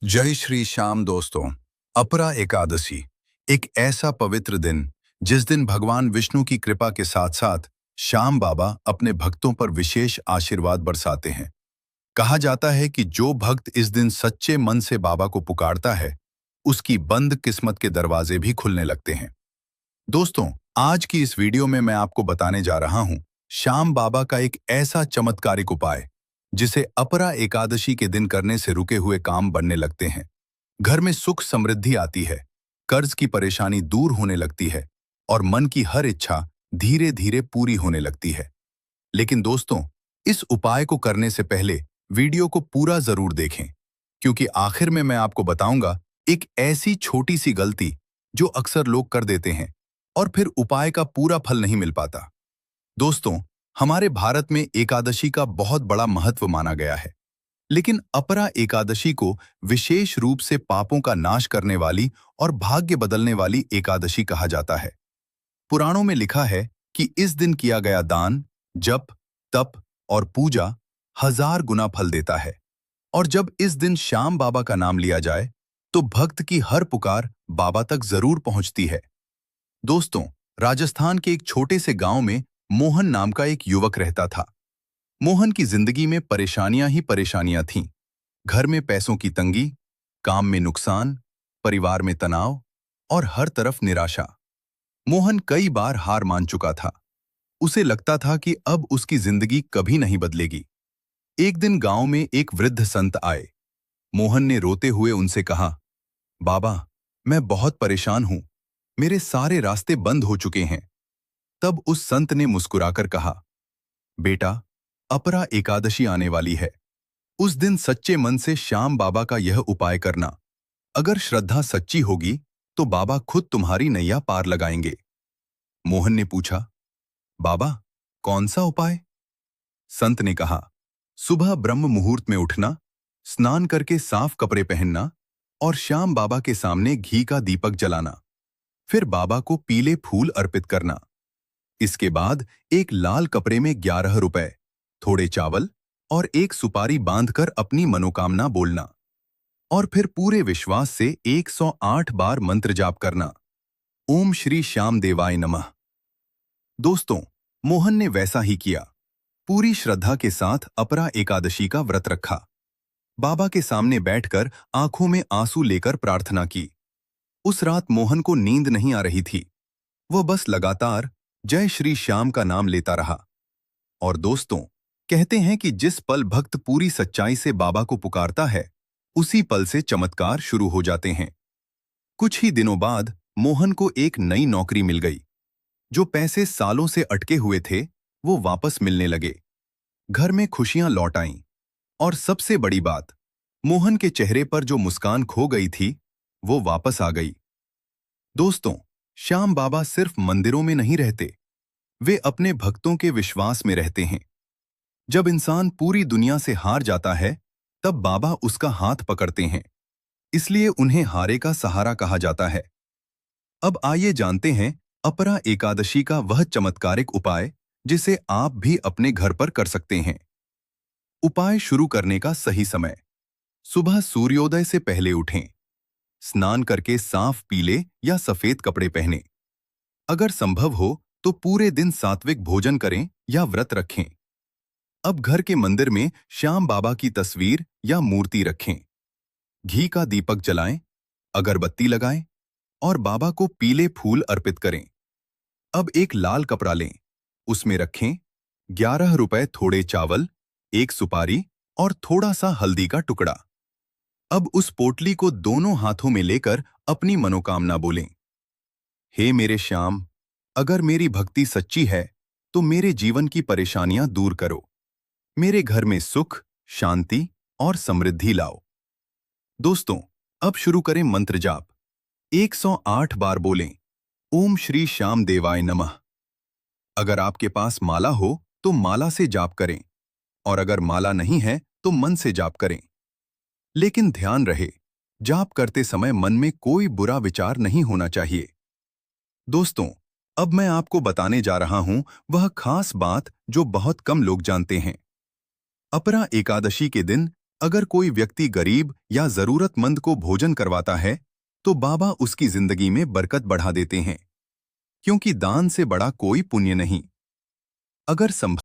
जय श्री श्याम दोस्तों। अपरा एकादशी एक ऐसा पवित्र दिन जिस दिन भगवान विष्णु की कृपा के साथ साथ श्याम बाबा अपने भक्तों पर विशेष आशीर्वाद बरसाते हैं। कहा जाता है कि जो भक्त इस दिन सच्चे मन से बाबा को पुकारता है उसकी बंद किस्मत के दरवाजे भी खुलने लगते हैं। दोस्तों, आज की इस वीडियो में मैं आपको बताने जा रहा हूं श्याम बाबा का एक ऐसा चमत्कारिक उपाय जिसे अपरा एकादशी के दिन करने से रुके हुए काम बनने लगते हैं। घर में सुख समृद्धि आती है, कर्ज की परेशानी दूर होने लगती है और मन की हर इच्छा धीरे धीरे पूरी होने लगती है। लेकिन दोस्तों, इस उपाय को करने से पहले वीडियो को पूरा जरूर देखें, क्योंकि आखिर में मैं आपको बताऊंगा एक ऐसी छोटी सी गलती जो अक्सर लोग कर देते हैं और फिर उपाय का पूरा फल नहीं मिल पाता। दोस्तों, हमारे भारत में एकादशी का बहुत बड़ा महत्व माना गया है, लेकिन अपरा एकादशी को विशेष रूप से पापों का नाश करने वाली और भाग्य बदलने वाली एकादशी कहा जाता है। पुराणों में लिखा है कि इस दिन किया गया दान, जप, तप और पूजा 1000 गुना फल देता है और जब इस दिन श्याम बाबा का नाम लिया जाए तो भक्त की हर पुकार बाबा तक जरूर पहुंचती है। दोस्तों, राजस्थान के एक छोटे से गांव में मोहन नाम का एक युवक रहता था। मोहन की जिंदगी में परेशानियां ही परेशानियां थीं। घर में पैसों की तंगी, काम में नुकसान, परिवार में तनाव और हर तरफ निराशा। मोहन कई बार हार मान चुका था। उसे लगता था कि अब उसकी जिंदगी कभी नहीं बदलेगी। एक दिन गांव में एक वृद्ध संत आए। मोहन ने रोते हुए उनसे कहा, बाबा, मैं बहुत परेशान हूं। मेरे सारे रास्ते बंद हो चुके हैं। तब उस संत ने मुस्कुराकर कहा, बेटा, अपरा एकादशी आने वाली है। उस दिन सच्चे मन से श्याम बाबा का यह उपाय करना। अगर श्रद्धा सच्ची होगी तो बाबा खुद तुम्हारी नैया पार लगाएंगे। मोहन ने पूछा, बाबा, कौन सा उपाय? संत ने कहा, सुबह ब्रह्म मुहूर्त में उठना, स्नान करके साफ कपड़े पहनना और श्याम बाबा के सामने घी का दीपक जलाना। फिर बाबा को पीले फूल अर्पित करना। इसके बाद एक लाल कपड़े में 11 रुपए, थोड़े चावल और एक सुपारी बांधकर अपनी मनोकामना बोलना और फिर पूरे विश्वास से 108 बार मंत्र जाप करना। ओम श्री श्याम देवाय नमः। दोस्तों, मोहन ने वैसा ही किया। पूरी श्रद्धा के साथ अपरा एकादशी का व्रत रखा। बाबा के सामने बैठकर आंखों में आंसू लेकर प्रार्थना की। उस रात मोहन को नींद नहीं आ रही थी। वह बस लगातार जय श्री श्याम का नाम लेता रहा। और दोस्तों, कहते हैं कि जिस पल भक्त पूरी सच्चाई से बाबा को पुकारता है, उसी पल से चमत्कार शुरू हो जाते हैं। कुछ ही दिनों बाद मोहन को एक नई नौकरी मिल गई। जो पैसे सालों से अटके हुए थे, वो वापस मिलने लगे। घर में खुशियां लौट आईं और सबसे बड़ी बात, मोहन के चेहरे पर जो मुस्कान खो गई थी, वो वापस आ गई। दोस्तों, श्याम बाबा सिर्फ मंदिरों में नहीं रहते, वे अपने भक्तों के विश्वास में रहते हैं। जब इंसान पूरी दुनिया से हार जाता है, तब बाबा उसका हाथ पकड़ते हैं। इसलिए उन्हें हारे का सहारा कहा जाता है। अब आइए जानते हैं अपरा एकादशी का वह चमत्कारिक उपाय जिसे आप भी अपने घर पर कर सकते हैं। उपाय शुरू करने का सही समय: सुबह सूर्योदय से पहले उठें। स्नान करके साफ पीले या सफेद कपड़े पहनें। अगर संभव हो तो पूरे दिन सात्विक भोजन करें या व्रत रखें। अब घर के मंदिर में श्याम बाबा की तस्वीर या मूर्ति रखें। घी का दीपक जलाएं, अगरबत्ती लगाएं और बाबा को पीले फूल अर्पित करें। अब एक लाल कपड़ा लें, उसमें रखें 11 रुपए, थोड़े चावल, एक सुपारी और थोड़ा सा हल्दी का टुकड़ा। अब उस पोटली को दोनों हाथों में लेकर अपनी मनोकामना बोलें। हे मेरे श्याम, अगर मेरी भक्ति सच्ची है तो मेरे जीवन की परेशानियां दूर करो। मेरे घर में सुख, शांति और समृद्धि लाओ। दोस्तों, अब शुरू करें मंत्र जाप। 108 बार बोलें, ओम श्री श्याम देवाय नमः। अगर आपके पास माला हो तो माला से जाप करें और अगर माला नहीं है तो मन से जाप करें। लेकिन ध्यान रहे, जाप करते समय मन में कोई बुरा विचार नहीं होना चाहिए। दोस्तों, अब मैं आपको बताने जा रहा हूं वह खास बात जो बहुत कम लोग जानते हैं। अपरा एकादशी के दिन अगर कोई व्यक्ति गरीब या जरूरतमंद को भोजन करवाता है तो बाबा उसकी जिंदगी में बरकत बढ़ा देते हैं, क्योंकि दान से बड़ा कोई पुण्य नहीं। अगर संभव